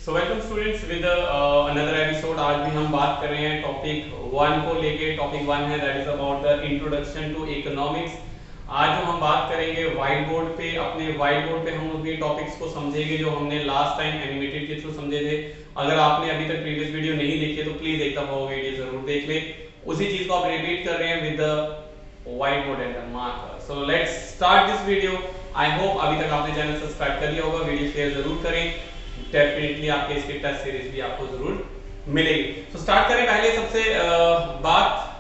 So welcome students with another episode. आज भी हम बात कर रहे हैं टॉपिक वन को लेके। टॉपिक वन है that is about the introduction to economics. आज जो हम बात करेंगे व्हाइट बोर्ड पे, अपने व्हाइट बोर्ड पे हम उनके टॉपिक्स को समझेंगे जो हमने लास्ट टाइम एनिमेटेड के थ्रू समझे थे। अगर आपने अभी तक प्रीवियस वीडियो नहीं देखी है तो प्लीज एक दफा वो वीडियो जरूर देख ले। उसी चीज को आप रिपीट कर रहे हैं with the white board and the marker. So let's start this video. I hope अभी तक आपने चैनल सब्सक्राइब कर लिया होगा, वीडियो शेयर जरूर करें। डेफिनेटली आपके इसके टेस्ट सीरीज भी आपको जरूर मिलेगी। तो स्टार्ट करें। पहले सबसे बात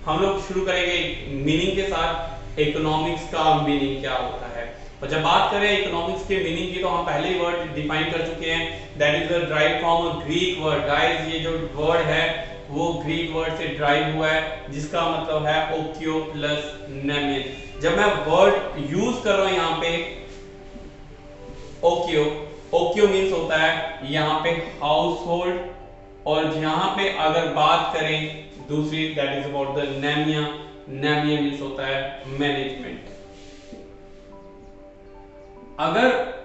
हम लोग शुरू करेंगे मीनिंग के साथ। इकोनॉमिक्स का मीनिंग क्या होता है, और जब बात करें इकोनॉमिक्स के मीनिंग की तो हम पहले ही वर्ड डिफाइन कर चुके हैं, that is drive from a Greek word. Guys ये जो वर्ड है वो ग्रीक वर्ड से ड्राइव हुआ है, जिसका मतलब है ओक्यो प्लस नेमियन। जब मैं वर्ड यूज कर रहा हूं यहां पे ओक्यो, ओक्यो मीन्स होता है यहाँ पे हाउस होल्ड, और यहाँ पे अगर बात करें दूसरी दैट इज अबाउट द नेमिया। नेमिया मीन्स होता है मैनेजमेंट। अगर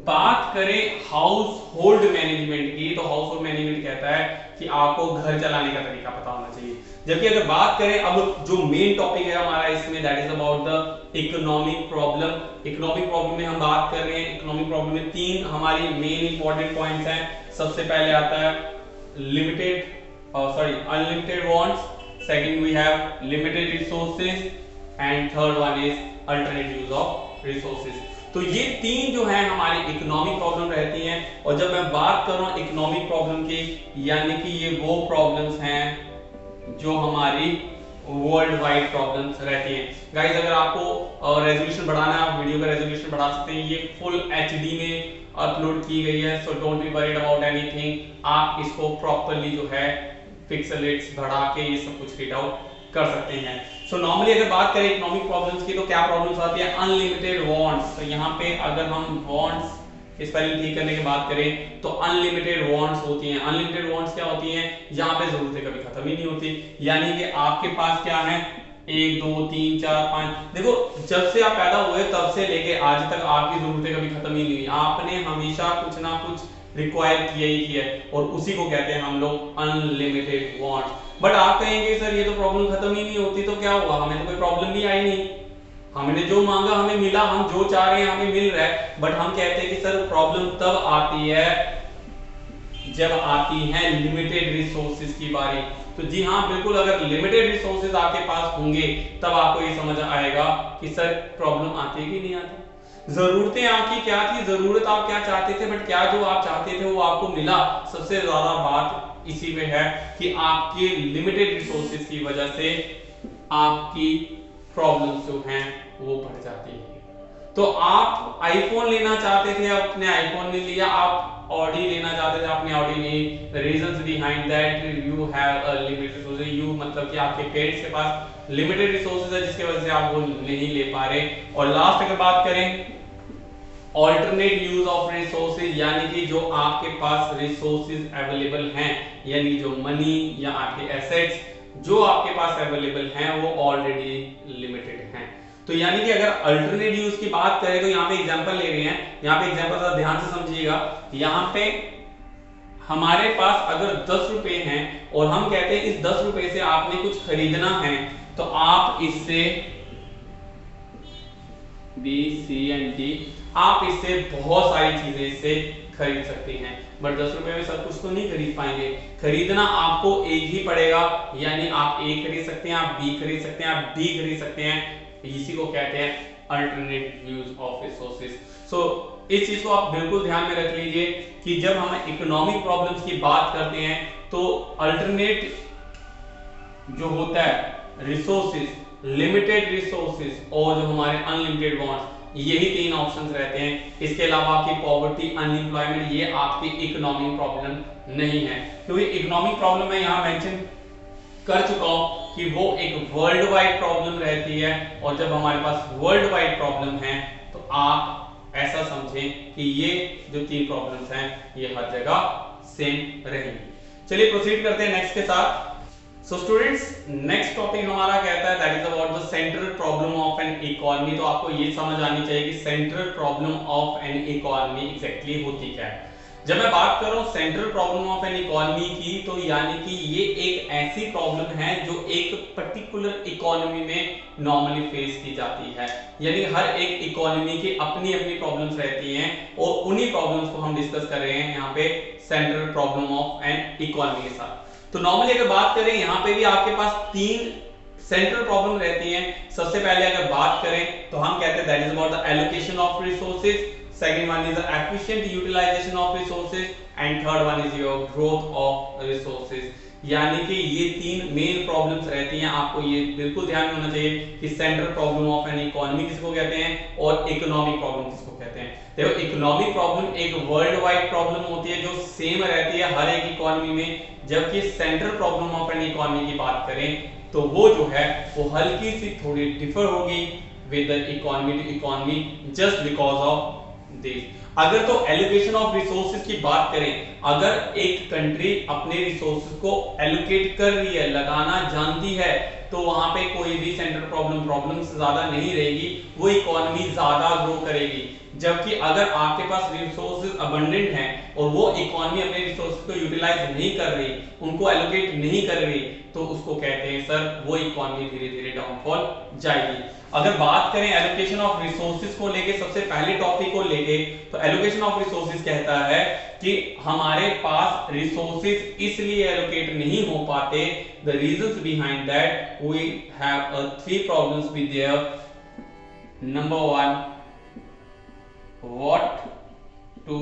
बात करें हाउस होल्ड मैनेजमेंट की तो हाउस होल्ड मैनेजमेंट कहता है कि आपको घर चलाने का तरीका पता होना चाहिए। जबकि अगर बात करें अब जो मेन टॉपिक है हमारा इसमें that is about the economic problem. Economic problem में हम बात कर रहे हैं। इकोनॉमिक प्रॉब्लम में तीन हमारी मेन इंपॉर्टेंट पॉइंट्स हैं। सबसे पहले आता है unlimited wants, second we have limited resources, and third one is alternate use of resources. तो ये तीन जो है हमारी इकोनॉमिक प्रॉब्लम रहती हैं। और जब मैं बात कर रहा हूं इकोनॉमिक प्रॉब्लम की, यानी कि ये वो प्रॉब्लम्स हैं जो हमारी वर्ल्ड वाइड प्रॉब्लम्स रहती हैं। गाइस अगर आपको रेजोल्यूशन बढ़ाना है आप वीडियो का रेजोल्यूशन बढ़ा सकते हैं। ये फुल एचडी में अपलोड की गई है, so don't be worried about anything. आप इसको प्रॉपर्ली जो है पिक्सल रेट्स बढ़ा के ये सब कुछ रीड आउट कर सकते हैं। सो नॉर्मली अगर बात करें इकोनॉमिक प्रॉब्लम्स की तो क्या प्रॉब्लम्स आती है? Unlimited wants. तो यहाँ पे अगर हम वांट्स की स्पेलिंग ठीक करने की बात करें तो अनलिमिटेड वांट्स होती हैं। अनलिमिटेड वांट्स क्या होती हैं? यहाँ पे जरूरतें कभी खत्म ही नहीं होती, यानी कि आपके पास क्या है 1 2 3 4 5। देखो जब से आप पैदा हुए तब से लेके आज तक आपकी जरूरतें कभी खत्म ही नहीं हुई। आपने हमेशा कुछ ना कुछ रिक्वायर किया ही किया है, और उसी को कहते हैं हम लोग अनलिमिटेड वांट्स। बट आप कहेंगे सर ये तो प्रॉब्लम खत्म ही नहीं होती, तो क्या हुआ? हमें तो कोई प्रॉब्लम भी आई नहीं, हमने जो मांगा हमें मिला, हम जो चाह रहे हैं हमें मिल रहा है। बट हम कहते हैं कि सर प्रॉब्लम तब आती है जब आती है लिमिटेड रिसोर्सेज की बारी। तो जी हाँ बिल्कुल, अगर लिमिटेड रिसोर्सेज आपके पास होंगे तब आपको ये समझ आएगा कि सर प्रॉब्लम आती है कि नहीं आती। जरूरतें आपकी क्या थी, जरूरत आप क्या चाहते थे, बट क्या जो आप चाहते थे वो आपको मिला? सबसे ज्यादा बात इसी में है कि आपके लिमिटेड रिसोर्सेज की वजह से आपकी प्रॉब्लम्स जो हैं वो बढ़ जाती है। तो आप आईफोन लेना चाहते थे, आपने आईफोन नहीं लिया। आप ऑडी लेना चाहते थे, आपने ऑडी नहीं। The reasons behind that you have a limited resources. You मतलब कि आपके पेरेंट्स के पास लिमिटेड रिसोर्सेज है जिसकी वजह से आप वो नहीं ले पा रहे। और लास्ट अगर बात करें ऑल्टरनेट यूज ऑफ रिसोर्सेज, यानी कि जो आपके पास रिसोर्सेज अवेलेबल हैं, यानी जो मनी या आपके एसेट्स जो आपके पास अवेलेबल हैं वो ऑलरेडी लिमिटेड हैं। तो यानी कि अगर अल्टरनेट यूज की बात करें तो यहाँ पे एग्जांपल ले रहे हैं। यहाँ पे एग्जांपल ध्यान से समझिएगा। यहाँ पे हमारे पास अगर 10 रुपए हैं और हम कहते हैं इस 10 रुपए से आपने कुछ खरीदना है, तो आप इससे बी सी एंड डी आप इससे बहुत सारी चीजें इससे खरीद सकते हैं। बट 10 रुपए में सब कुछ तो नहीं खरीद पाएंगे। खरीदना आपको एक ही पड़ेगा, यानी आप ए खरीद सकते हैं, आप बी खरीद सकते हैं, आप डी खरीद सकते हैं। इसी को कहते हैं अल्टरनेट यूज ऑफ रिसोर्सेज। सो इस चीज को आप बिल्कुल ध्यान में रख लीजिए कि जब हम इकोनॉमिक प्रॉब्लम्स की बात करते हैं तो अल्टरनेट जो होता है रिसोर्सेज, लिमिटेड रिसोर्सेज और जो हमारे अनलिमिटेड वांट्स, यही तीन ऑप्शंस रहते हैं। इसके अलावा आपकी पॉवर्टी, अनएम्प्लॉयमेंट ये आपकी इकोनॉमिक प्रॉब्लम नहीं है, क्योंकि इकोनॉमिक प्रॉब्लम मैं यहां मेंशन कर चुका हूं कि वो एक वर्ल्ड वाइड प्रॉब्लम रहती है। और जब हमारे पास वर्ल्ड वाइड प्रॉब्लम है तो आप ऐसा समझें कि ये जो तीन प्रॉब्लम्स हैं ये हर जगह सेम रहेंगी। चलिए प्रोसीड करते हैं नेक्स्ट के साथ। सो स्टूडेंट्स नेक्स्ट टॉपिक हमारा कहता है that is about the central problem of an economy. तो आपको ये समझ आनी चाहिए कि central problem of an economy exactly होती क्या है। जब मैं बात कर रहा हूं central problem of an economy की, तो यानी कि ये एक ऐसी प्रॉब्लम है जो एक पर्टिकुलर इकोनॉमी में नॉर्मली फेस की जाती है। यानी हर एक इकोनॉमी की अपनी अपनी प्रॉब्लम्स रहती हैं और उन्हीं प्रॉब्लम्स को हम डिस्कस कर रहे हैं यहाँ पे central problem of an economy के साथ। तो नॉर्मली अगर बात करें यहाँ पे भी आपके पास तीन सेंट्रल प्रॉब्लम रहती हैं। सबसे पहले अगर बात करें तो हम कहते हैं that is about the allocation of resources, second one is the efficient utilisation of resources and third one is your growth of resources. यानी कि ये तीन मेन प्रॉब्लम्स रहती हैं। आपको ये बिल्कुल ध्यान में होना चाहिए कि central problem of an economy किसको कहते हैं और इकोनॉमिक प्रॉब्लम किसको कहते हैं। देखो इकोनॉमिक प्रॉब्लम एक वर्ल्ड वाइड प्रॉब्लम होती है जो सेम रहती है हर एक इकोनॉमी में, जबकि central problem of an economy की बात करें तो वो जो है वो हल्की सी थोड़ी डिफर होगी with the economy to economy just because of this. अगर तो एलोकेशन ऑफ रिसोर्सेज की बात करें, अगर एक कंट्री अपने रिसोर्सेज को एलोकेट कर रही है, लगाना जानती है, तो वहां पे कोई भी सेंट्रल प्रॉब्लम से ज्यादा नहीं रहेगी, वो इकोनॉमी ज्यादा ग्रो करेगी। जबकि अगर आपके पास रिसोर्सेज अबंडेंट हैं और वो इकोनॉमी अपने रिसोर्सेज को यूटिलाइज नहीं कर रही, उनको एलोकेट नहीं कर रही, तो उसको कहते हैं सर वो इकोनॉमी धीरे धीरे डाउनफॉल जाएगी। अगर बात करें एलोकेशन ऑफ रिसोर्सेज को लेके, सबसे पहले टॉपिक को लेके, तो एलोकेशन ऑफ रिसोर्सेज कहता है कि हमारे पास रिसोर्सेज इसलिए एलोकेट नहीं हो पाते, the reasons behind that we have three problems with there. Number one, what to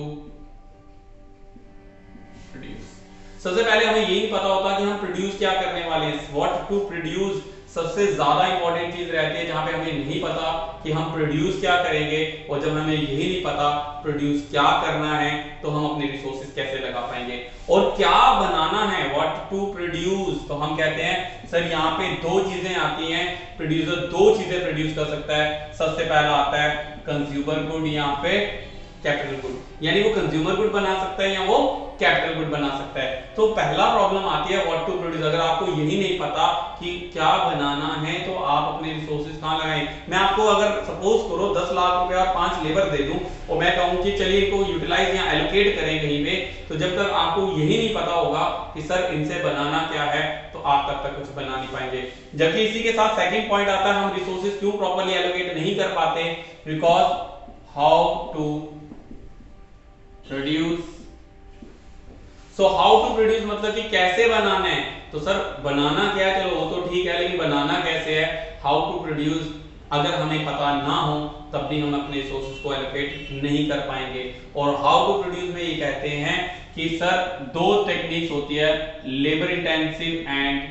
produce. सबसे पहले हमें यही पता होता कि हम प्रोड्यूस क्या करने वाले हैं। व्हाट टू प्रोड्यूस सबसे ज्यादा इंपॉर्टेंट चीज रहती है, जहां पे हमें नहीं पता कि हम प्रोड्यूस क्या करेंगे, और जब हमें यही नहीं पता प्रोड्यूस क्या करना है तो हम अपने रिसोर्सेज कैसे लगा पाएंगे और क्या बनाना है। व्हाट टू प्रोड्यूस, तो हम कहते हैं सर यहाँ पे दो चीजें आती हैं, प्रोड्यूसर दो चीजें प्रोड्यूस कर सकता है। सबसे पहला आता है कंज्यूमर गुड, यहाँ पे कैपिटल गुड, यानी वो कंज्यूमर गुड बना सकता है या वो कैपिटल गुड बना सकता है। तो पहला प्रॉब्लम आती है व्हाट टू प्रोड्यूस। अगर आपको यही नहीं पता कि क्या बनाना है तो आप अपने रिसोर्सेज कहां लगाएं। मैं आपको अगर सपोज करो 10 लाख रुपए और 5 लेबर दे दूं और मैं कहूं कि चलिए इनको यूटिलाइज या एलोकेट करें कहीं पे, तो जब तक आपको यही नहीं पता होगा कि सर इनसे बनाना क्या है, तो आप तब तक कुछ बना नहीं पाएंगे। जबकि इसी के साथ सेकंड पॉइंट आता है हम रिसोर्सेज क्यों प्रॉपर्ली एलोकेट नहीं कर पाते, because how to produce. So how to produce मतलब कि कैसे बनाना है। तो सर बनाना क्या है, चलो वो तो ठीक है, लेकिन बनाना कैसे है। हाउ टू प्रोड्यूस अगर हमें पता ना हो तब भी हम अपने रिसोर्सेज को एलोकेट नहीं कर पाएंगे। और हाउ टू प्रोड्यूस में ये कहते हैं कि सर दो टेक्निक्स होती है, labour intensive and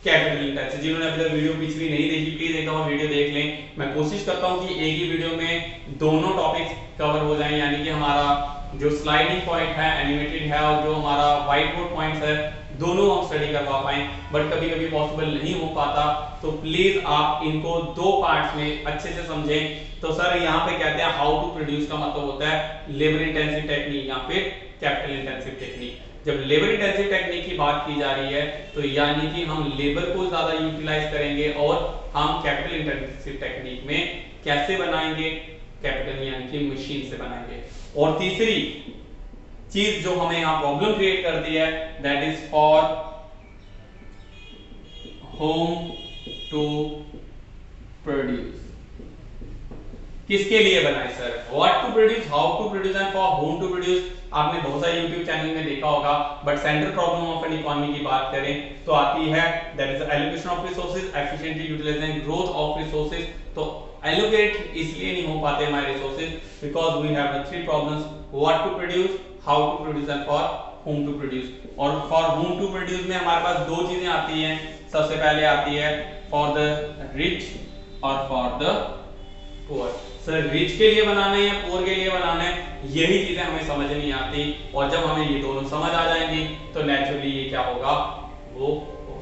capital intensive. जिन्होंने अभी तक वीडियो पिछली नहीं देखी प्लीज एक बार वीडियो देख लें। मैं कोशिश करता हूं कि एक ही वीडियो में दोनों टॉपिक्स कवर हो जाएं, यानी कि हमारा जो स्लाइडिंग पॉइंट है, एनिमेटेड है, और जो हमारा व्हाइट बोर्ड पॉइंट्स है, दोनों हम स्टडी करवा पाएं। बट कभी कभी पॉसिबल नहीं हो पाता, तो प्लीज आप इनको दो पार्ट्स में अच्छे से समझें। तो सर यहाँ पे कहते हैं हाउ टू प्रोड्यूस का मतलब होता है लेबर इंटेंसिव टेक्निक या फिर कैपिटल इंटेंसिव टेक्निक। जब लेबर इंटेंसिव टेक्निक की बात की जा रही है तो यानी कि हम लेबर को ज्यादा यूटिलाइज करेंगे, और हम कैपिटल इंटेंसिव टेक्निक में कैसे बनाएंगे, कैपिटल यानी कि मशीन से बनाएंगे। और तीसरी चीज जो हमें यहाँ प्रॉब्लम क्रिएट करती है that is for whom to produce. किसके लिए बनाए sir, what to produce, how to produce and for whom to produce. आपने बहुत सारे YouTube चैनल में देखा होगा, but central problem of an economy की बात करें तो आती है that is allocation of resources, efficiently utilising growth of resources. तो एलोकेट इसलिए नहीं हो पाते हमारे resources because we have the three problems, what to produce, how to produce and for whom to produce. और फॉर होम टू प्रोड्यूस में हमारे पास दो चीजें आती हैं। सबसे पहले आती है फॉर द रिच और for the poor. Sir rich के लिए बनाना है या पुअर के लिए बनाना है, यही चीजें हमें समझ नहीं आती। और जब हमें ये दोनों समझ आ जाएंगी तो नेचुरली ये क्या होगा, वो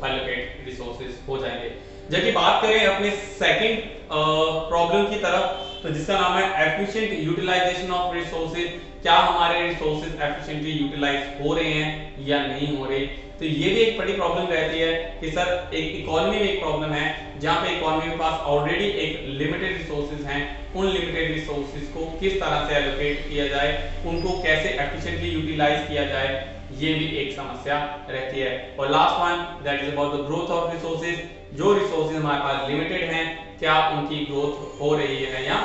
एलोकेट रिसोर्सेज हो जाएंगे। जबकि बात करें अपने सेकंड प्रॉब्लम की तरफ, तो जिसका नाम है एफिशिएंट यूटिलाइजेशन ऑफ रिसोर्सेज। क्या हमारे रिसोर्सेज एफिशिएंटली यूटिलाइज हो रहे हैं या नहीं हो रहे। तो ये भी एक बड़ी प्रॉब्लम रहती है कि सर एक इकोनॉमी में एक प्रॉब्लम है जहां पे इकोनॉमी के पास ऑलरेडी एक लिमिटेड रिसोर्सेज हैं, उन लिमिटेड रिसोर्सेज को किस तरह से एलोकेट किया जाए, उनको कैसे एफिशिएंटली यूटिलाइज किया जाए, ये भी एक समस्या रहती है। और last one that is about the growth of resources. जो रिसोर्सेज हमारे पास लिमिटेड हैं, क्या उनकी ग्रोथ हो रही है या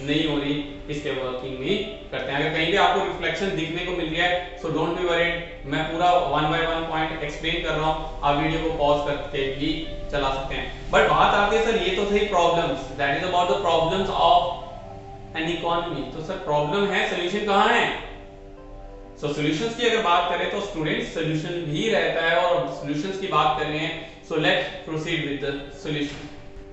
नहीं हो रही, इसके वर्किंग भी करते हैं। अगर कहीं भी आपको रिफ्लेक्शन दिखने को मिल रहा है सो डोंट बी वरीड, मैं पूरा one by one point explain कर रहा हूं, आप वीडियो को पॉज करके भी चला सकते हैं। बट बात आती है सर ये तो थी problems, that is about the problems of an economy. तो सर प्रॉब्लम है, सॉल्यूशन कहां है। सो सॉल्यूशंस की अगर बात करें तो स्टूडेंट सॉल्यूशन भी रहता है और सॉल्यूशंस की बात कर रहे हैं। So let's proceed with the solution.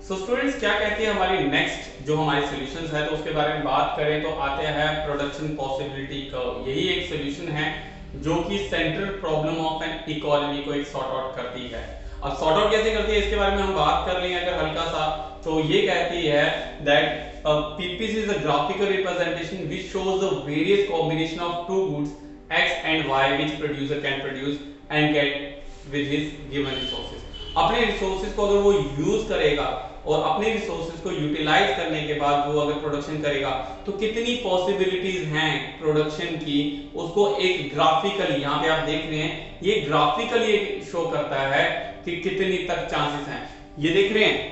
So students क्या कहती है हमारी नेक्स्ट जो हमारी सॉल्यूशंस है, तो उसके बारे में बात करें तो आते हैं प्रोडक्शन पॉसिबिलिटी कर्व। यही एक सॉल्यूशन है जो कि central problem of an economy को एक सॉर्ट आउट करती है। अब सॉर्ट आउट कैसे करती है इसके बारे में हम बात कर लेंगे अगर हल्का सा, तो ये कहती है that PPC is a graphical representation which shows the various combination of two goods X and Y which producer can produce and get with his given resources। अपने रिसोर्सेज को अगर वो यूज करेगा और अपने रिसोर्सेज को यूटिलाइज करने के बाद वो अगर प्रोडक्शन करेगा तो कितनी पॉसिबिलिटीज हैं प्रोडक्शन की, उसको एक ग्राफिकली यहाँ पे आप देख रहे हैं, ये ग्राफिकली शो करता है कि कितनी तक चांसेस हैं। ये देख रहे हैं,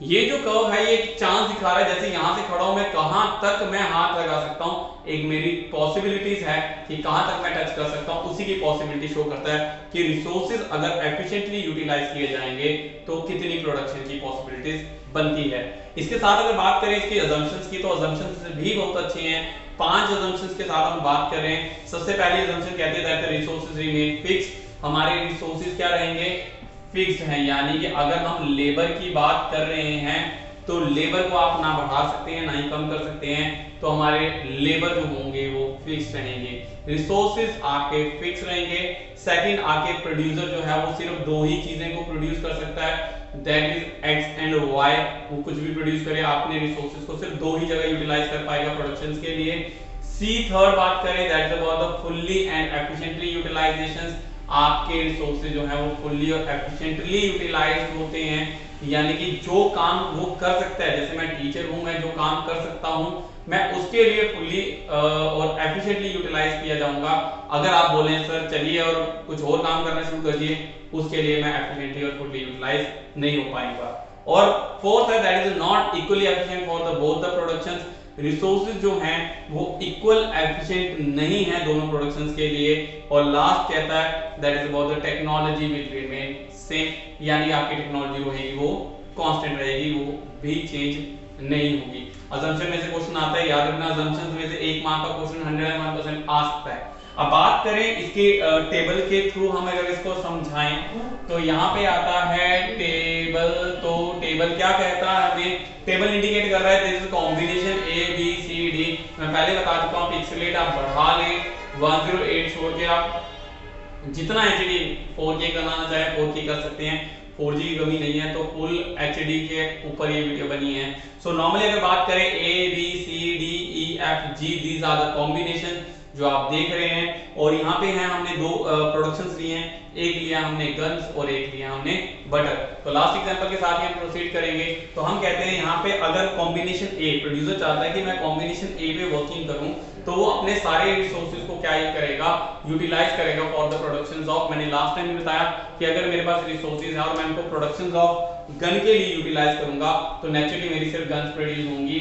ये जो कर्व है ये एक चांस दिखा रहा है, जैसे यहां से खड़ा हूं मैं कहां तक मैं हाथ लगा सकता हूं, एक मेरी पॉसिबिलिटीज है कि कहां तक मैं टच कर सकता हूं, उसी की पॉसिबिलिटी शो करता है कि रिसोर्सेज अगर एफिशिएंटली यूटिलाइज किए जाएंगे तो कितनी प्रोडक्शन की पॉसिबिलिटीज बनती है। इसके साथ अगर बात करें इसकी अजम्पशंस की, तो अजम्पशंस भी बहुत अच्छी हैं। 5 अजम्पशंस के साथ हम बात कर रहे हैं। सबसे पहली अजम्पशन कहते हैं that the resources remain fixed. हमारे रिसोर्सेज क्या रहेंगे, फिक्स्ड हैं, यानी कि अगर हम लेबर की बात कर रहे हैं तो लेबर को आप ना बढ़ा सकते हैं ना ही कम कर सकते हैं, तो हमारे लेबर जो होंगे वो फिक्स रहेंगे। रिसोर्सेज आपके फिक्स रहेंगे। सेकंड आपके प्रोड्यूसर जो है वो सिर्फ 2 ही चीजें को प्रोड्यूस कर सकता है, that is X and Y. वो कुछ भी प्रोड्यूस करे, आपने रिसोर्सेज को सिर्फ 2 ही जगह यूटिलाइज कर पाएगा प्रोडक्शन के लिए। सी थर्ड बात करें that is about the fully and efficiently utilisation. आपके रिसोर्सेज जो है वो फुल्ली और एफिशिएंटली यूटिलाइज्ड होते हैं, यानी कि जो काम वो कर सकता है, जैसे मैं टीचर हूं, मैं जो काम कर सकता हूं मैं उसके लिए फुल्ली और एफिशिएंटली यूटिलाइज किया जाऊंगा। अगर आप बोलें सर चलिए और कुछ और काम करना शुरू कर दिए, उसके लिए मैं एफिशिएंटली और फुल्ली यूटिलाइज नहीं हो पाएगा। और फोर्थ है that is not equally efficient for the both the productions. Resources जो हैं वो इक्वल एफिशिएंट नहीं है दोनों प्रोडक्शंस के लिए। और लास्ट कहता है that is about the technology will remain same, यानी आपकी टेक्नोलॉजी रहेगी वो कांस्टेंट रहेगी, वो भी चेंज नहीं होगी। अजम्पशन में से क्वेश्चन आता है, याद रखना अजम्पशन में से 1 मार्क का क्वेश्चन 101% आ सकता है। अब बात करें इसके टेबल के थ्रू हम अगर इसको समझाएं तो यहाँ पे आता है टेबल। तो टेबल क्या कहता है, हमें टेबल इंडिकेट कर रहा है this is combination A B C D. मैं पहले बता चुका हूँ पिक्सेलेट आप बढ़ा लें, 108 छोड़ के आप जितना एचडी 4K करना चाहे 4K कर सकते हैं, 4G की कमी नहीं है, तो फुल एचडी के ऊपर ये वीडियो बनी है। सो नॉर्मली अगर बात करें A B C D E F G, these are the combination जो आप देख रहे हैं। और यहाँ पे हैं हमने 2 प्रोडक्शंस लिए हैं, एक लिया हमने गन्स और एक लिया हमने बटर। तो लास्ट एग्जांपल के साथ ही हम प्रोसीड करेंगे। तो हम कहते हैं यहाँ पे अगर कॉम्बिनेशन ए, प्रोड्यूसर चाहता है कि मैं कॉम्बिनेशन ए पे वर्किंग करूं, तो वो अपने सारे रिसोर्सेज को क्या ही करेगा, यूटिलाइज करेगा फॉर द प्रोडक्शंस ऑफ। मैंने लास्ट टाइम भी बताया कि अगर मेरे पास रिसोर्सेज है और मैं इनको प्रोडक्शंस ऑफ गन के लिए यूटिलाइज करूंगा तो नेचुरली मेरी सिर्फ गन्स प्रोड्यूस होंगी,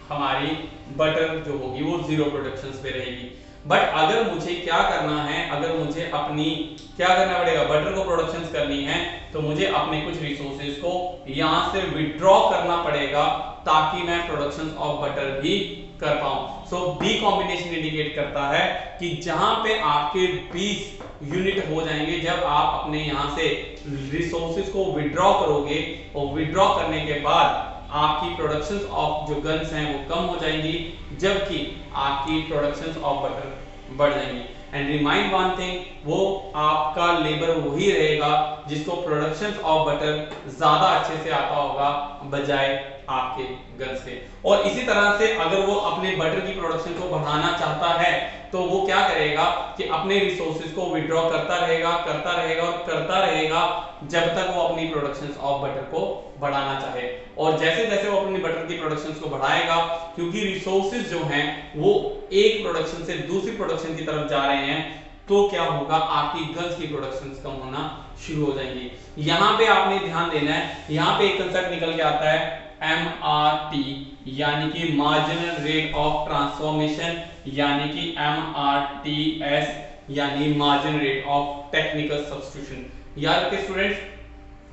हमारी बटर जो होगी वो 0 प्रोडक्शंस पे रहेगी। बट अगर मुझे क्या करना है, अगर मुझे अपनी क्या करना पड़ेगा, बटर को प्रोडक्शंस करनी है, तो मुझे अपने कुछ रिसोर्सेज को यहां से विड्रॉ करना पड़ेगा ताकि मैं प्रोडक्शन ऑफ बटर भी कर पाऊं। सो बी कॉम्बिनेशन इंडिकेट करता है कि जहां पे आपके 20 यूनिट हो जाएंगे जब आप अपने यहां से रिसोर्सेज को विड्रॉ करोगे, और विड्रॉ करने के बाद आपकी प्रोडक्शंस ऑफ जो गन्स हैं वो कम हो जाएंगी, जबकि आपकी प्रोडक्शंस ऑफ बटर बढ़ जाएंगी। एंड रिमाइंड वन थिंग, वो आपका लेबर वही रहेगा जिसको प्रोडक्शंस ऑफ बटर ज्यादा अच्छे से आता होगा बजाय आपके गन्स के। और इसी तरह से अगर वो अपने बटर की प्रोडक्शन को बढ़ाना चाहता है तो वो क्या करेगा कि अपने रिसोर्सेज को विड्रॉ करता रहेगा और करता रहेगा जब तक वो अपनी प्रोडक्शन ऑफ बटर को बढ़ाना चाहे। और जैसे जैसे वो अपनी बटर की प्रोडक्शन को बढ़ाएगा, क्योंकि रिसोर्सेज जो हैं वो एक प्रोडक्शन से दूसरी प्रोडक्शन की तरफ जा रहे हैं, तो क्या होगा, आपकी गन्स की प्रोडक्शन कम होना शुरू हो जाएंगी। यहां पे आपने ध्यान देना है, यहां पे एक कंसेप्ट निकल के आता है MRT, यानी कि मार्जिनल रेट ऑफ ट्रांसफॉर्मेशन, यानी कि MRTS, यानी marginal rate of technical substitution. याद रखिए students,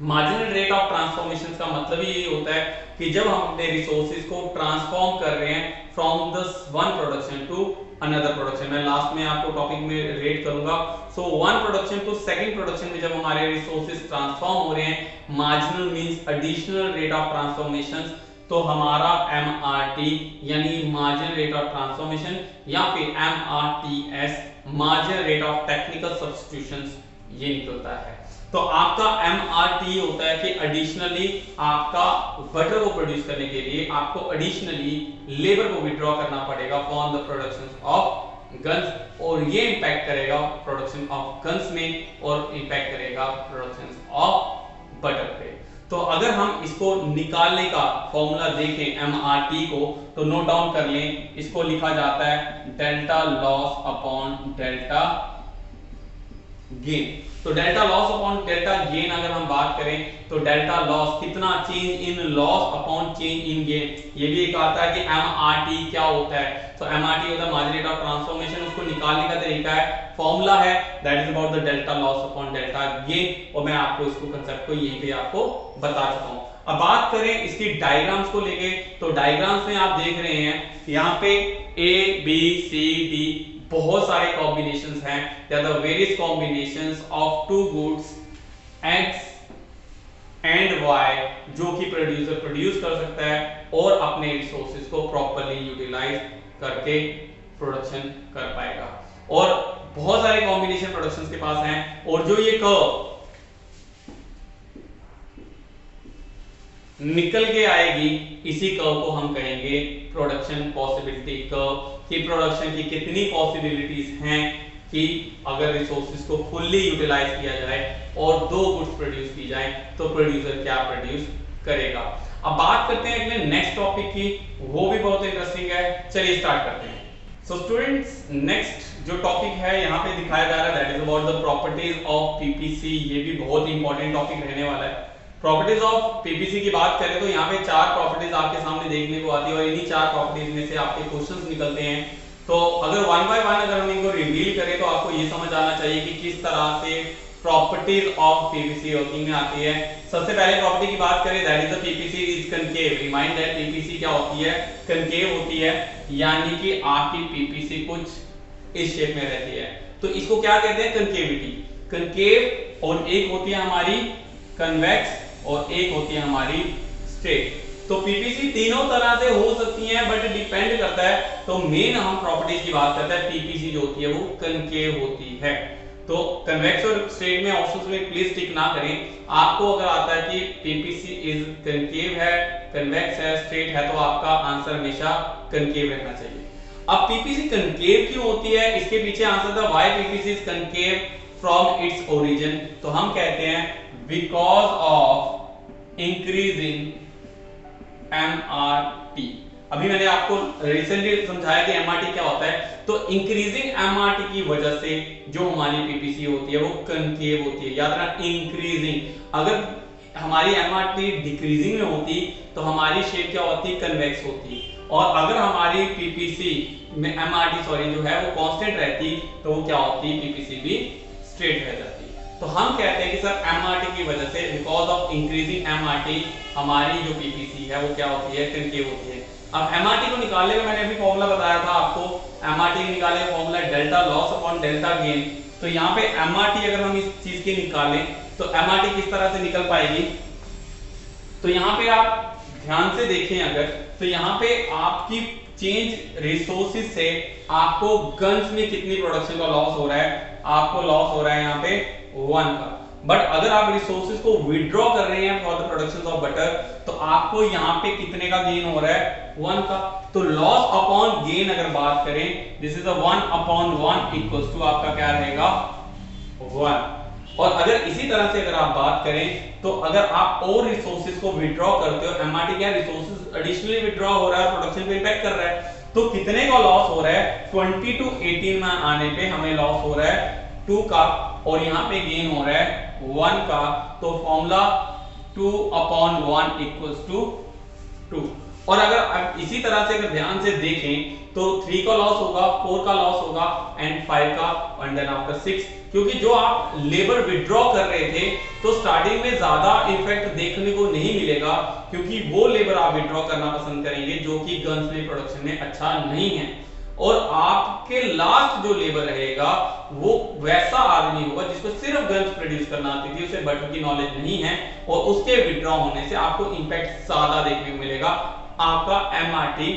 marginal rate of transformation का मतलब ही यही होता है कि जब हम अपने रिसोर्सेज को ट्रांसफॉर्म कर रहे हैं from the one production to another production. मैं लास्ट में आपको टॉपिक में रेट करूंगा। So one production to second production में जब हमारे रिसोर्सेज ट्रांसफॉर्म हो रहे हैं, marginal means additional rate of transformation, तो हमारा MRT यानी मार्जिनल रेट ऑफ ट्रांसफॉर्मेशन या फिर MRTS marginal rate of technical substitutions ये निकलता है। तो आपका MRT होता है कि एडिशनली आपका बटर को प्रोड्यूस करने के लिए आपको एडिशनली लेबर को विड्रॉ करना पड़ेगा for the production of guns, और ये इंपैक्ट करेगा प्रोडक्शन ऑफ गन्स में और इंपैक्ट करेगा प्रोडक्शन ऑफ बटर पे। तो अगर हम इसको निकालने का फॉर्मूला देखें MRT को, तो नोट डाउन कर लें, इसको लिखा जाता है delta loss upon delta gain. तो delta loss upon delta gain अगर हम बात करें तो डेल्टा लॉस कितना, change in loss upon change in gain. ये भी एक आता है कि MRT क्या होता है। तो MRT होता है मार्जिनल रेट ऑफ ट्रांसफॉर्मेशन, उसको निकालने का तरीका है, फॉर्मूला है that is about the delta loss upon delta gain, और मैं आपको इसको कांसेप्ट को यहीं पे आपको बता चुका हूं। अब बात करें इसकी डायग्राम्स को लेके, तो डायग्राम्स में आप देख रहे हैं यहाँ पे ABCD बहुत सारे कॉम्बिनेशंस हैं, या the various combinations of two goods X and Y जो कि प्रोड्यूसर प्रोड्यूस कर सकता है और अपने रिसोर्सेज को प्रॉपर्ली यूटिलाइज करके प्रोडक्शन कर पाएगा। और बहुत सारे कॉम्बिनेशन प्रोडक्शंस के पास हैं, और जो ये कर्व निकल के आएगी, इसी कर्व को हम कहेंगे प्रोडक्शन पॉसिबिलिटी कर्व, कि प्रोडक्शन की कितनी पॉसिबिलिटीज हैं कि अगर रिसोर्सेज को फुल्ली यूटिलाइज किया जाए और दो गुड्स प्रोड्यूस की जाए तो प्रोड्यूसर क्या प्रोड्यूस करेगा। अब बात करते हैं अगले नेक्स्ट टॉपिक की, वो भी बहुत इंटरेस्टिंग है, चलिए स्टार्ट करते हैं। सो स्टूडेंट्स, नेक्स्ट जो टॉपिक है यहाँ पे दिखाया जा रहा है that is about the properties of PPC। ये भी बहुत इंपॉर्टेंट टॉपिक रहने वाला है। प्रॉपर्टीज ऑफ PPC की बात करें तो यहाँ पे चार प्रॉपर्टीज आपके सामने देखने को आती है, और इन्हीं चार प्रॉपर्टीज में से आपके क्वेश्चंस निकलते हैं। तो अगर वन बाय वन अगर हम इनको रिवील करें तो आपको ये समझ आना चाहिए कि किस तरह से प्रॉपर्टीज ऑफ PPC वर्किंग में आती है। सबसे पहले प्रॉपर्टी की बात करें that is the PPC is concave. Remind that PPC क्या होती है, कनकेव होती है, यानी कि आपकी PPC कुछ इस शेप में रहती है। तो इसको क्या कहते हैं, कनकेविटी। कनकेव, और एक होती है हमारी कन्वेक्स, और एक होती है हमारी स्ट्रेट। तो PPC तीनों तरह से हो सकती है, बट डिपेंड करता है। तो मेन हम प्रॉपर्टीज की बात करते हैं, PPC जो होती है वो कनकेव होती है। तो कन्वेक्स और स्ट्रेट में ऑप्शंस में प्लीज टिक ना करें। आपको अगर आता है कि PPC इज कनकेव है, कन्वेक्स है, स्ट्रेट है, तो आपका आंसर हमेशा कनकेव रहना चाहिए। अब PPC कनकेव क्यों होती है, इसके पीछे आंसर था why PPC is concave from its origin. तो हम कहते हैं बिकॉज ऑफ इंक्रीजिंग MRT। अभी मैंने आपको रिसेंटली समझाया कि MRT क्या होता है। तो इंक्रीजिंग MRT की वजह से जो हमारी PPC होती है वो कनकेव होती है। याद रखना, इंक्रीजिंग, अगर हमारी MRT डिक्रीजिंग में होती तो हमारी शेप क्या होती, कन्वेक्स होती, और अगर हमारी PPC में MRT जो है वो कांस्टेंट रहती तो वो क्या होती, PPC भी स्ट्रेट रह जाती। तो हम कहते हैं कि सर MRT की वजह से, बिकॉज ऑफ इंक्रीजिंग MRT, हमारी जो PPC है वो क्या होती है, कनकेव होती है। अब MRT को निकालने का मैंने अभी फॉर्मूला बताया था आपको, MRT निकालने का formula delta loss upon delta gain. तो यहाँ पे MRT अगर हम इस चीज की निकालें तो MRT किस तरह से निकल पाएगी, तो यहाँ पे आप ध्यान से देखें अगर, तो यहाँ पे आपकी चेंज रिसोर्सेज से आपको गन्स में कितनी प्रोडक्शन का लॉस हो रहा है, आपको लॉस हो रहा है यहाँ पे 1 का। बट अगर आप रिसोर्सेज को विड्रॉ कर रहे हैं for the production of butter, तो आपको यहाँ पे कितने का गेन हो रहा है, 1 का। तो लॉस अपॉन गेन अगर बात करें, this is a 1/1 equals to आपका क्या रहेगा, 1। और अगर इसी तरह से अगर आप बात करें, तो अगर आप और रिसोर्सेज को विड्रॉ करते हो, एमआरटी क्या रिसोर्सेज एडिशनली विड्रॉ हो रहा है, प्रोडक्शन पे इफेक्ट कर रहा है, तो कितने का लॉस हो रहा है, 20 to 18 में आने पे हमें लॉस हो रहा है 2 का, और यहाँ पे गेन हो रहा है 1 का। तो फॉर्मूला 2/1 इक्वल्स टू 2। और अगर इसी तरह से अगर ध्यान से देखें, तो 3 का लॉस होगा, 4 का लॉस होगा एंड 5 का, एंड देन आफ्टर 6। क्योंकि जो आप लेबर विड्रॉ कर रहे थे, तो स्टार्टिंग में ज्यादा इफेक्ट देखने को नहीं मिलेगा, क्योंकि वो लेबर आप विड्रॉ करना पसंद करेंगे जो कि गन्स में प्रोडक्शन में अच्छा नहीं है, और आपके लास्ट जो लेबर रहेगा वो वैसा आदमी होगा जिसको सिर्फ गन्स प्रोड्यूस करना आती थी, उसे बटर की नॉलेज नहीं है, और उसके विड्रॉ होने से आपको इंपैक्ट ज्यादा देखने को मिलेगा, आपका एमआरटी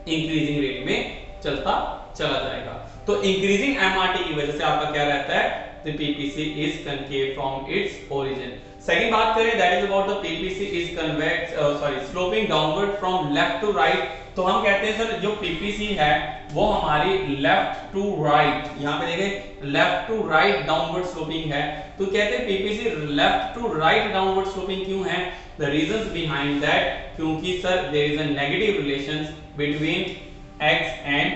इंक्रीजिंग रेट में चलता चला जाएगा। तो इंक्रीजिंग एमआरटी की वजह से आपका क्या रहता है, the PPC is concave from its origin. Second बात करें, that is about the PPC is convex sloping downward from left to right. तो हम कहते हैं सर जो पीपीसी है वो हमारी लेफ्ट टू राइट, यहाँ पे देखें left to right downward sloping है। तो कहते हैं PPC left to right downward sloping क्यों है, द रीजंस बिहाइंड दैट, क्योंकि sir there is a negative relations between x and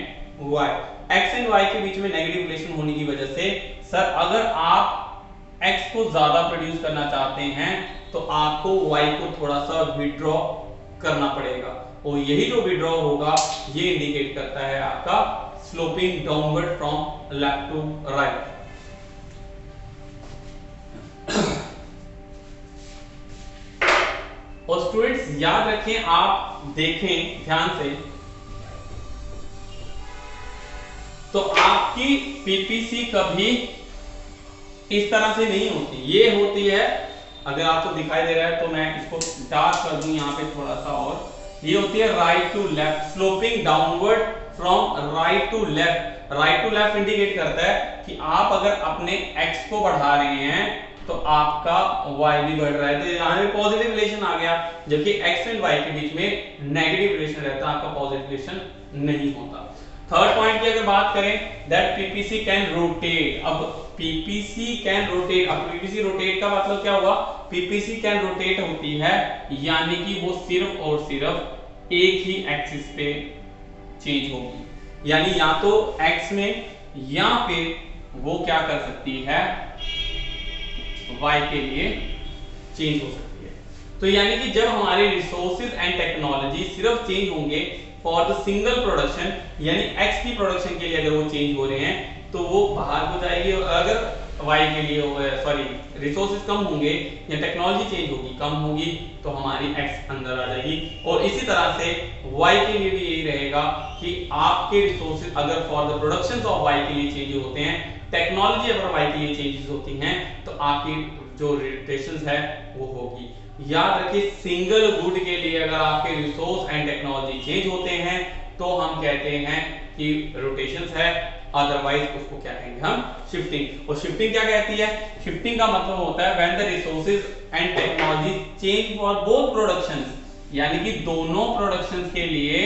y। x and y के बीच में नेगेटिव रिलेशन होने की वजह से सर अगर आप x को ज्यादा प्रोड्यूस करना चाहते हैं, तो आपको y को थोड़ा सा विड्रॉ करना पड़ेगा, और यही जो विड्रॉ होगा ये इंडिकेट करता है आपका sloping downward from left to right. और स्टूडेंट्स याद रखें, आप देखें ध्यान से, तो आपकी पीपीसी कभी इस तरह से नहीं होती, ये होती है, अगर आपको दिखाई दे रहा है तो मैं इसको डार्क कर दूं यहाँ पे थोड़ा सा, और ये होती है right to left, sloping downward from right to left. Right to left indicate करता है कि आप अगर अपने x को बढ़ा रहे हैं तो आपका y भी बढ़ रहा है, तो यहाँ पे पॉजिटिव रिलेशन आ गया, जबकि x एंड y के बीच में नेगेटिव रिलेशन रहता है, आपका पॉजिटिव रिलेशन नहीं होता। थर्ड पॉइंट की अगर बात करें, दैट पीपीसी कैन रोटेट। अब पीपीसी कैन रोटेट, अब पीपीसी रोटेट का मतलब क्या हुआ, पीपीसी कैन रोटेट होती है, यानी कि वो सिर्फ और सिर्फ एक ही एक्सिस पे चेंज होगी, यानी या तो एक्स में या फिर वो क्या कर सकती है, वाई के लिए चेंज हो सकती है। तो यानी कि जब हमारे रिसोर्सेज एंड टेक्नोलॉजी सिर्फ चेंज होंगे फॉर द सिंगल प्रोडक्शन, यानी एक्स की प्रोडक्शन के लिए अगर वो चेंज हो रहे हैं तो वो बाहर हो जाएगी, और अगर वाई के लिए सॉरी रिसोर्सेज कम होंगे या टेक्नोलॉजी चेंज होगी कम होगी तो हमारी एक्स अंदर आ जाएगी। और इसी तरह से वाई के लिए भी यही रहेगा कि आपके रिसोर्सेज अगर for the production of Y के लिए चेंज होते हैं, टेक्नोलॉजी अगर वाई के लिए चेंजेस होती हैं, तो आपकी जो रोटेशंस है वो होगी। याद रखिए, सिंगल गुड के लिए अगर आपके रिसोर्स एंड टेक्नोलॉजी चेंज होते हैं तो हम कहते हैं कि रोटेशंस है, अदरवाइज उसको क्या कहेंगे हम, शिफ्टिंग। और शिफ्टिंग क्या कहती है, शिफ्टिंग का मतलब होता है when the resources and technology change for both productions, यानी कि दोनों प्रोडक्शंस के लिए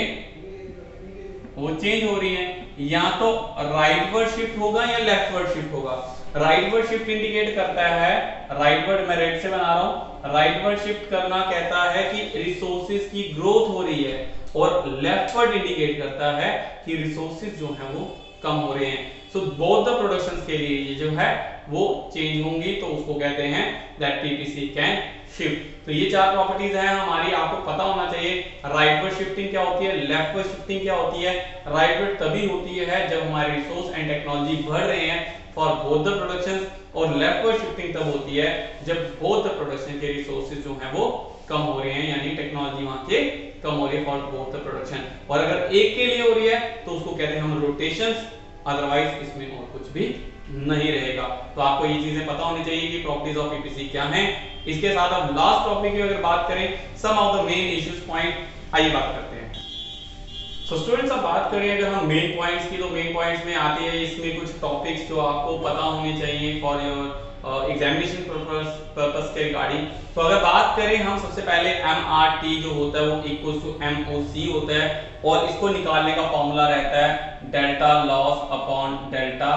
वो चेंज हो रही है, या तो राइटवर्ड शिफ्ट होगा या लेफ्टवर्ड शिफ्ट होगा। राइटवर्ड शिफ्ट इंडिकेट करता है, राइटवर्ड मैं रेड से बना रहा हूं, राइटवर्ड शिफ्ट करना कहता है कि रिसोर्सेज की ग्रोथ हो रही है, और लेफ्टवर्ड इंडिकेट करता है कि रिसोर्सेज जो है वो कम हो रहे हैं। सो बोथ द प्रोडक्शंस के लिए ये जो है वो चेंज होंगी, तो उसको कहते हैं दैट पीपीसी कैन शिफ्ट। तो ये चार प्रॉपर्टीज हैं हमारी, आपको पता होना चाहिए। राइटवर्ड शिफ्टिंग क्या होती है, लेफ्टवर्ड शिफ्टिंग क्या होती है। राइटवर्ड तभी होती है जब हमारे रिसोर्स एंड टेक्नोलॉजी बढ़ रहे हैं फॉर बोथ द प्रोडक्शंस, और लेफ्टवर्ड शिफ्टिंग तब होती है जब बोथ द प्रोडक्शन के रिसोर्सेज जो हैं वो कम हो रहे हैं, यानी टेक्नोलॉजी वहां के कम हो रही है फॉर बोथ द प्रोडक्शन। और अगर एक के लिए हो रही है तो उसको कहते हैं हम रोटेशंस, अदरवाइज इसमें और कुछ भी नहीं रहेगा। तो आपको ये चीजें पता होनी चाहिए कि प्रॉपर्टीज ऑफ पीपीसी क्या हैं। इसके साथ अब लास्ट टॉपिक की अगर बात करें, some of the main issues point, आइए बात करते हैं। सो स्टूडेंट्स अब बात करें अगर हम मेन पॉइंट्स की, तो मेन पॉइंट्स में आती है इसमें कुछ टॉपिक्स जो आपको पता होने चाहिए फॉर योर एग्जामिनेशन पर्पस के रिगार्डिंग। तो अगर बात करें हम सबसे पहले MRT जो होता है वो इक्वल्स टू MOC होता है, और इसको निकालने का फॉर्मूला रहता है delta loss upon delta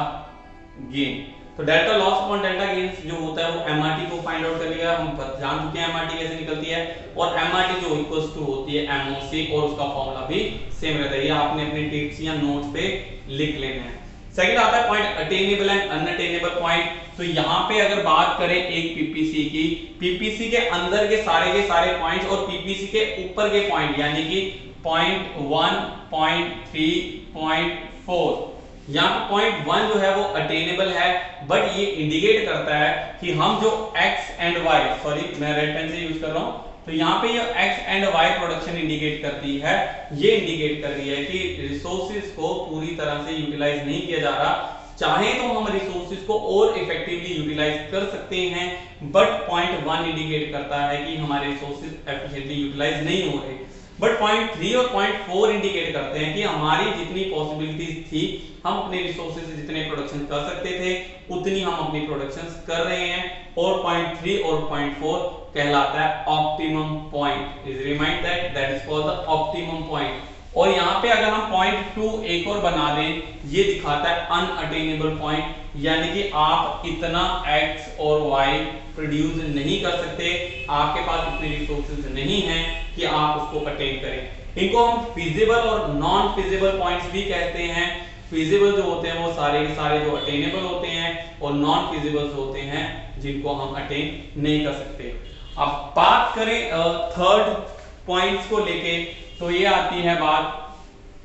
gain. तो delta loss upon delta gain जो होता है वो MRT को फाइंड आउट कर लिया, हम जान चुके हैं MRT कैसे निकलती है, और MRT जो इक्वल्स टू होती है MOC, और उसका फॉर्मूला भी सेम रहता है। ये आपने अपने टिप्स या नोट्स पे लिख लेना है। सेकंड आता है point attainable and unattainable point. तो यहाँ पे अगर बात करें एक पीपीसी की, पीपीसी के अंदर के सारे पॉइंट्स और पीपीसी के ऊपर के पॉइंट यानी कि पॉइंट 1, पॉइंट 3, पॉइंट 4, यहाँ पे पॉइंट 1 जो है वो अटेनेबल है, बट ये इंडिकेट करता है कि हम जो x एंड y, सॉरी मैं रेड पेन से यूज कर रहा हूँ, तो यहाँ पे ये x and y production indicate करती है, ये इंडिकेट कर रही है कि रिसोर्सेज को पूरी तरह से यूटिलाइज नहीं किया जा रहा। चाहे तो हम रिसोर्सेज को और इफेक्टिवली यूटिलाइज कर सकते हैं, बट पॉइंट 1 इंडिकेट करता है कि हमारे रिसोर्सेज एफिशिएंटली यूटिलाइज नहीं हो रहे। बट पॉइंट 3 और पॉइंट 4 इंडिकेट करते हैं कि हमारी जितनी पॉसिबिलिटीज थी, हम अपने रिसोर्सेज से जितने प्रोडक्शन कर सकते थे उतनी हम अपनी प्रोडक्शंस कर रहे हैं, और पॉइंट 3 और पॉइंट 4 कहलाता है optimum point. Is remind that is called the optimum point. और यहाँ पे अगर हम पॉइंट 2 एक और बना दें, ये दिखाता है अनअटेनेबल पॉइंट, यानी कि आप इतना x और y प्रोड्यूस नहीं कर सकते, आपके पास इतने रिसोर्सेज नहीं हैं कि आप उसको अटेन करें। इनको हम फिजिबल और नॉन फिजिबल पॉइंट्स भी कहते हैं। फिजिबल जो होते हैं वो सारे के सारे जो अटेनेबल होते हैं, और नॉन फिजिबल होते हैं जिनको हम अटेन नहीं कर सकते। अब बात करें थर्ड पॉइंट्स को लेके, तो ये आती है बात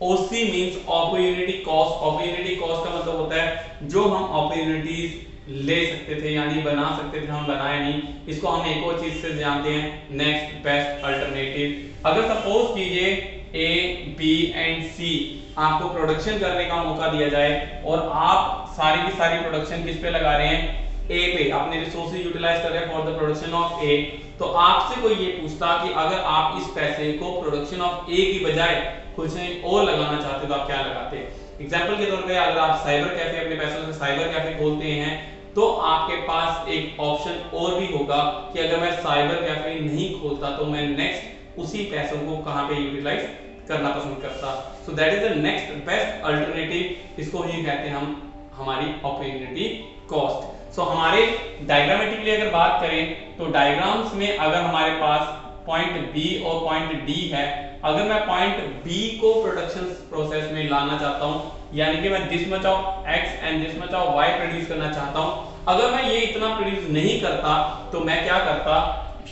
OC means opportunity cost. Opportunity cost का मतलब होता है जो हम अपॉर्चुनिटीज ले सकते थे यानी बना सकते थे, हम बनाए नहीं। इसको हम एक और चीज से जानते हैं, नेक्स्ट बेस्ट अल्टरनेटिव। अगर सपोज कीजिए A, B एंड C आपको प्रोडक्शन करने का मौका दिया जाए, और आप सारी की सारी प्रोडक्शन किस पे लगा रहे हैं, A पे, अपने रिसोर्सेज यूटिलाइज कर रहे हैं for the production of A। तो आपसे कोई ये पूछता कि अगर आप इस पैसे को प्रोडक्शन ऑफ A की बजाय कुछ और लगाना चाहते तो आप क्या लगाते। एग्जांपल के तौर पे अगर आप साइबर कैफे, अपने पैसों से साइबर कैफे खोलते हैं, तो आपके पास एक ऑप्शन और भी होगा कि अगर मैं साइबर कैफे नहीं खोलता तो मैं नेक्स्ट उसी पैसों को कहां पे यूटिलाइज करना पसंद करता। So that is the next best alternative. इसको ही कहते हैं हम हमारी अपॉर्चुनिटी कॉस्ट। सो हमारे डायग्रामेटिकली अगर बात करें, तो डायग्राम्स में अगर हमारे पास पॉइंट B और पॉइंट D है, अगर मैं पॉइंट B को प्रोडक्शन प्रोसेस में लाना चाहता हूं, यानी कि मैं this much of x and this much of y produce करना चाहता हूं, अगर मैं ये इतना प्रोड्यूस नहीं करता तो मैं क्या करता,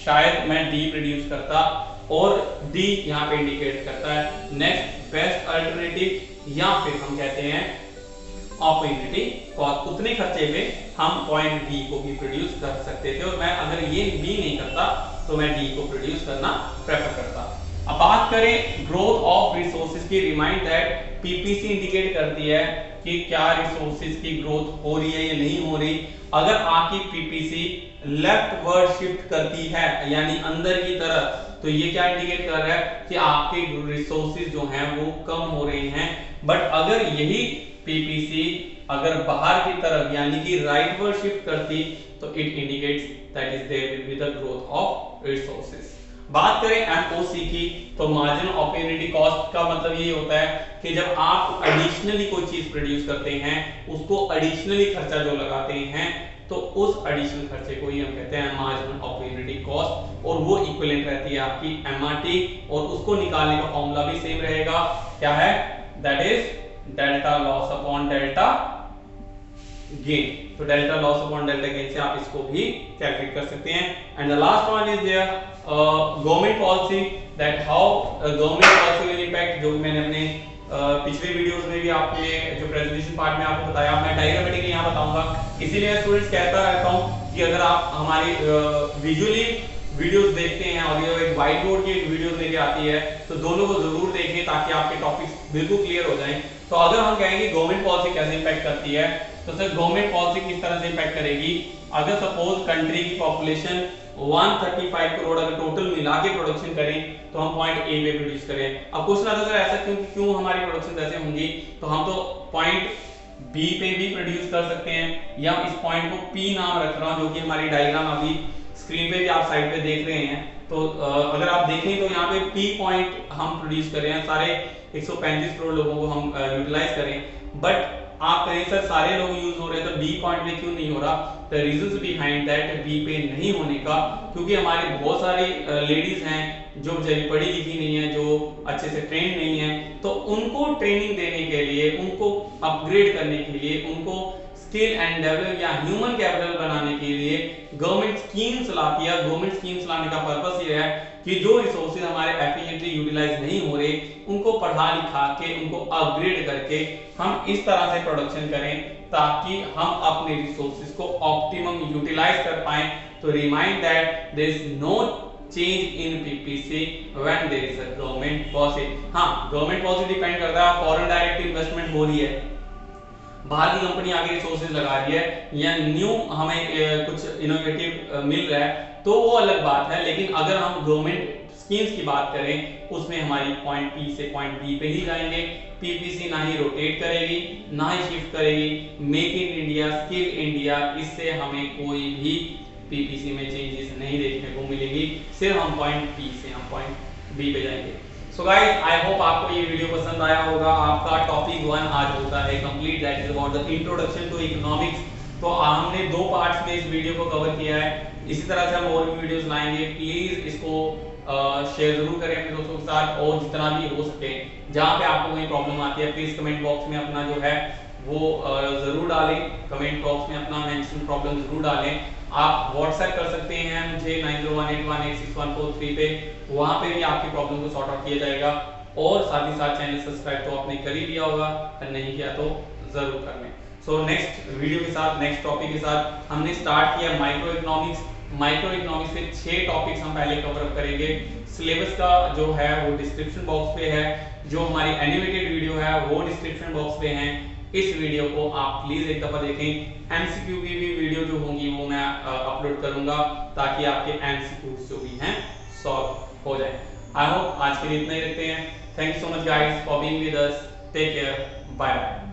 शायद मैं D प्रोड्यूस करता, और D यहाँ पे इंडिकेट करता है नेक्स्ट बेस्ट अल्टरनेटिव, या फिर हम कहते हैं अपॉर्चुनिटी कॉस्ट। उतने खर्चे पे हम पॉइंट D को भी प्रोड्यूस कर सकते थे, और मैं अगर ये भी नहीं करता तो मैं D को प्रोड्यूस करना प्रेफर करता। अब बात करें ग्रोथ ऑफ रिसोर्सेज की, रिमाइंड दैट पीपीसी इंडिकेट करती है कि क्या रिसोर्सेज की ग्रोथ हो रही है या नहीं हो रही। अगर आपकी पीपीसी लेफ्टवर्ड शिफ्ट करती है यानी अंदर की तरफ, तो ये क्या इंडिकेट कर रहा है कि आपके रिसोर्सेज जो हैं वो कम हो रहे हैं। बट अगर यही पीपीसी अगर बाहर की तरफ यानी कि राइटवर्ड शिफ्ट करती, तो it indicates that is there will be the growth of resources. बात करें MOC की, तो मार्जिनल अपॉर्चुनिटी कॉस्ट का मतलब ये होता है कि जब आप एडिशनली कोई चीज प्रोड्यूस करते हैं, उसको एडिशनली खर्चा जो लगाते हैं, तो उस एडिशनल खर्चे को ही हम कहते हैं मार्जिनल अपॉर्चुनिटी कॉस्ट, और वो इक्विवेलेंट रहती है आपकी MRT, और उसको निकालने का फॉर्मूला भी सेम रहेगा, क्या है, that is delta loss upon delta gain. तो delta loss upon delta gain से आप इसको भी कैलकुलेट कर सकते हैं। And the last one is their government policy, that how government policy will impact, जो मैंने अपने पिछले वीडियोस में भी आपने जो प्रेजेंटेशन पार्ट में आपको बताया, मैं डायग्रामेटिकली यहाँ बताऊंगा। इसीलिए मैं स्टूडेंट्स कहता रहता हूँ कि अगर आप हमारी विजुअली वीडियोस देखते हैं और ये एक व्हाइट बोर्ड की एक वीडियो लेके आती है, तो दोनों को जरूर देखें ताकि आपके टॉपिक्स बिल्कुल क्लियर हो जाएं। तो अगर हम कहेंगे गवर्नमेंट पॉलिसी कैसे इंपैक्ट इम्पैक्ट करती है। तो सर गवर्नमेंट पॉलिसी किस तरह से इम्पैक्ट करेगी? अगर सपोज कंट्री की पॉपुलेशन 135 करोड़ अगर टोटल मिला के प्रोडक्शन करें तो हम पॉइंट ए पे प्रोड्यूस करें। अब क्वेश्चन आता है सर ऐसा क्यों हमारी प्रोडक्शन ऐसे होंगी? तो हम तो पॉइंट बी पे भी प्रोड्यूस कर सकते हैं, या इस पॉइंट को पी नाम रख रहा हूं, जो कि हमारी डायग्राम अभी स्क्रीन पे भी आप साइड पे देख रहे हैं। तो अगर आप देखें तो यहाँ पे पी पॉइंट हम प्रोड्यूस कर रहे हैं, सारे 135 करोड़ लोगों को हम यूटिलाइज करें। बट आप कहें सर सारे लोग यूज हो रहे हैं तो बी पॉइंट पे क्यों नहीं हो रहा? The reasons behind that B पे नहीं होने का, क्योंकि हमारे बहुत सारी लेडीज हैं जो बेचारी पढ़ी लिखी नहीं है, जो अच्छे से ट्रेन नहीं है, तो उनको ट्रेनिंग देने के लिए, उनको अपग्रेड करने के लिए, उनको स्किल एंड डेवलप या ह्यूमन कैपिटल बनाने के लिए गवर्नमेंट स्कीम्स लाती है। गवर्नमेंट स्कीम्स लाने का पर्पस ये है कि जो रिसोर्सेज हमारे एफिशिएंटली यूटिलाइज नहीं हो रहे उनको पढ़ा लिखा के, उनको अपग्रेड करके हम इस तरह से प्रोडक्शन करें ताकि हम अपने रिसोर्सेज को ऑप्टिमम यूटिलाइज कर पाएं। तो remind that there is no change in PPC when there is a government policy. हां, गवर्नमेंट पॉलिसी डिपेंड करता है, फॉरेन डायरेक्ट इन्वेस्टमेंट हो रही है, बाहर की कंपनी आगे रिसोर्सेज लगा रही है, या न्यू हमें कुछ इनोवेटिव मिल रहा है, तो वो अलग बात है। लेकिन अगर हम गवर्नमेंट स्कीम्स की बात करें उसमें हमारी पॉइंट पी से पॉइंट बी पे ही जाएंगे। पीपीसी ना ही रोटेट करेगी ना ही शिफ्ट करेगी। Make in India, skill India, इससे हमें कोई भी पीपीसी में चेंजेस नहीं देखने को मिलेगी, सिर्फ हम पॉइंट पी से हम पॉइंट बी पे जाएंगे। सो गाइस, आई होप आपको ये वीडियो पसंद आया होगा। आपका टॉपिक 1 आज होता है complete, that is about the introduction to economics. तो हमने 2 पार्ट्स में इस वीडियो को कवर किया है। इसी तरह से हम और भी वीडियोस लाएंगे। प्लीज इसको शेयर जरूर करें अपने दोस्तों के साथ, और जितना भी हो सके जहां पे आपको कोई प्रॉब्लम आती है प्लीज कमेंट बॉक्स में अपना जो है वो जरूर डालें। कमेंट बॉक्स में अपना मेंशन प्रॉब्लम जरूर डालें। आप व्हाट्सएप कर सकते हैं मुझे 9018186143 पे, वहां पे भी आपकी प्रॉब्लम को सॉर्ट आउट किया जाएगा। और साथ ही साथ चैनल सब्सक्राइब तो आपने कर ही लिया होगा, अगर नहीं किया तो जरूर कर लें। सो नेक्स्ट वीडियो के साथ, नेक्स्ट टॉपिक के साथ हमने स्टार्ट किया माइक्रो इकोनॉमिक्स। माइक्रो इकोनॉमिक्स के 6 टॉपिक्स हम पहले कवर अप करेंगे। सिलेबस का जो है वो डिस्क्रिप्शन बॉक्स पे है, जो हमारी एनिमेटेड वीडियो है वो डिस्क्रिप्शन बॉक्स पे है। इस वीडियो को आप प्लीज एक दफा देखें। एमसीक्यू की भी वीडियो जो होंगी वो मैं अपलोड करूंगा ताकि आपके एमसीक्यूज जो भी हैं सॉल्व हो जाए। आई होप आज के लिए इतना ही रखते हैं। Thank you so much guys for being with us. Take care, bye bye.